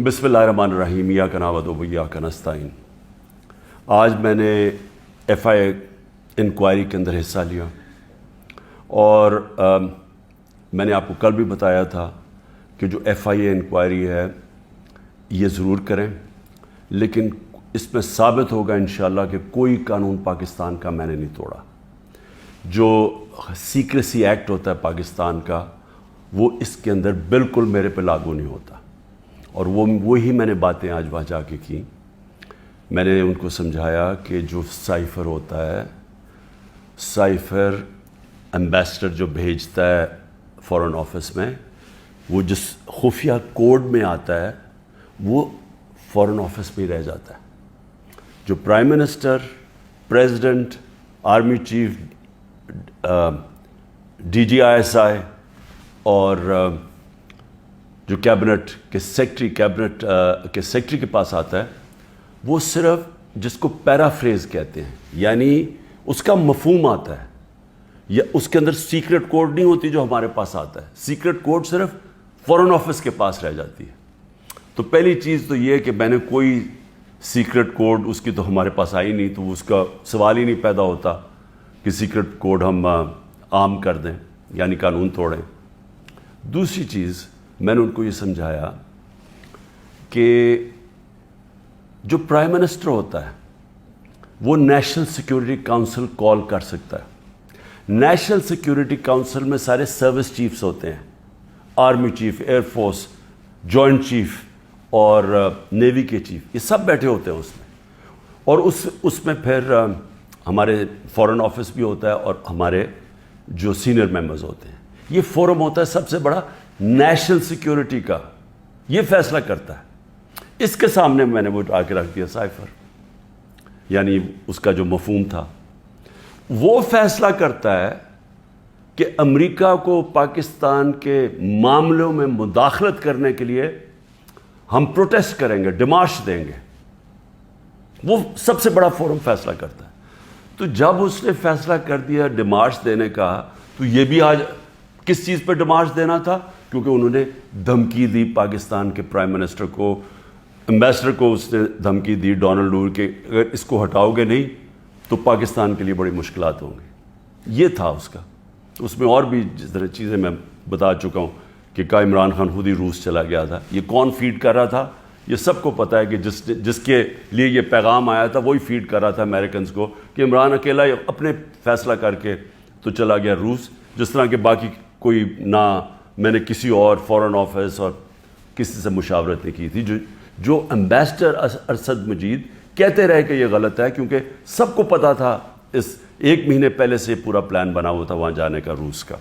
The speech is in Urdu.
بسم اللہ الرحمن الرحیم ایاک نعبد و ایاک نستعین۔ آج میں نے ایف آئی انکوائری کے اندر حصہ لیا اور میں نے آپ کو کل بھی بتایا تھا کہ جو ایف آئی انکوائری ہے یہ ضرور کریں، لیکن اس میں ثابت ہوگا انشاءاللہ کہ کوئی قانون پاکستان کا میں نے نہیں توڑا۔ جو سیکریسی ایکٹ ہوتا ہے پاکستان کا وہ اس کے اندر بالکل میرے پہ لاگو نہیں ہوتا، اور وہی میں نے باتیں آج وہاں جا کے کی۔ میں نے ان کو سمجھایا کہ جو سائفر ہوتا ہے، سائفر ایمبیسڈر جو بھیجتا ہے فارن آفس میں، وہ جس خفیہ کوڈ میں آتا ہے وہ فارن آفس میں ہی رہ جاتا ہے۔ جو prime minister, president, army chief, D G I S I اور جو کیبنٹ کے سیکٹری کے پاس آتا ہے، وہ صرف جس کو پیرافریز کہتے ہیں، یعنی اس کا مفہوم آتا ہے، یا اس کے اندر سیکرٹ کوڈ نہیں ہوتی جو ہمارے پاس آتا ہے۔ سیکرٹ کوڈ صرف فارن آفس کے پاس رہ جاتی ہے۔ تو پہلی چیز تو یہ کہ میں نے کوئی سیکرٹ کوڈ اس کی تو ہمارے پاس آئی نہیں، تو اس کا سوال ہی نہیں پیدا ہوتا کہ سیکرٹ کوڈ ہم عام کر دیں، یعنی قانون توڑیں۔ دوسری چیز میں نے ان کو یہ سمجھایا کہ جو پرائم منسٹر ہوتا ہے وہ نیشنل سیکیورٹی کونسل کال کر سکتا ہے۔ نیشنل سیکیورٹی کونسل میں سارے سروس چیفز ہوتے ہیں، army chief, air force, joint chief اور نیوی کے چیف، یہ سب بیٹھے ہوتے ہیں اس میں، اور اس میں پھر ہمارے فارن آفس بھی ہوتا ہے اور ہمارے جو سینئر ممبرز ہوتے ہیں۔ یہ فورم ہوتا ہے سب سے بڑا نیشنل سیکیورٹی کا، یہ فیصلہ کرتا ہے۔ اس کے سامنے میں نے وہ آ کے رکھ دیا سائفر، یعنی اس کا جو مفہوم تھا، وہ فیصلہ کرتا ہے کہ امریکہ کو پاکستان کے معاملوں میں مداخلت کرنے کے لیے ہم پروٹیسٹ کریں گے، ڈیمارش دیں گے۔ وہ سب سے بڑا فورم فیصلہ کرتا ہے۔ تو جب اس نے فیصلہ کر دیا ڈیمارش دینے کا، تو یہ بھی آج کس چیز پہ ڈیمارش دینا تھا؟ کیونکہ انہوں نے دھمکی دی پاکستان کے پرائم منسٹر کو، ایمبیسڈر کو اس نے دھمکی دی ڈونلڈ ٹرمپ کہ اگر اس کو ہٹاؤ گے نہیں تو پاکستان کے لیے بڑی مشکلات ہوں گی۔ یہ تھا اس کا۔ اس میں اور بھی جس طرح چیزیں میں بتا چکا ہوں کہ عمران خان خود ہی روس چلا گیا تھا، یہ کون فیڈ کر رہا تھا یہ سب کو پتہ ہے کہ جس کے لیے یہ پیغام آیا تھا وہی فیڈ کر رہا تھا امریکنز کو کہ عمران اکیلا اپنے فیصلہ کر کے تو چلا گیا روس، جس طرح کہ باقی کوئی نہ میں نے کسی اور فارن آفس اور کسی سے مشاورت نہیں کی تھی۔ جو ایمبیسڈر ارشد مجید کہتے رہے کہ یہ غلط ہے، کیونکہ سب کو پتہ تھا، اس ایک مہینے پہلے سے پورا پلان بنا ہوا تھا وہاں جانے کا روس کا۔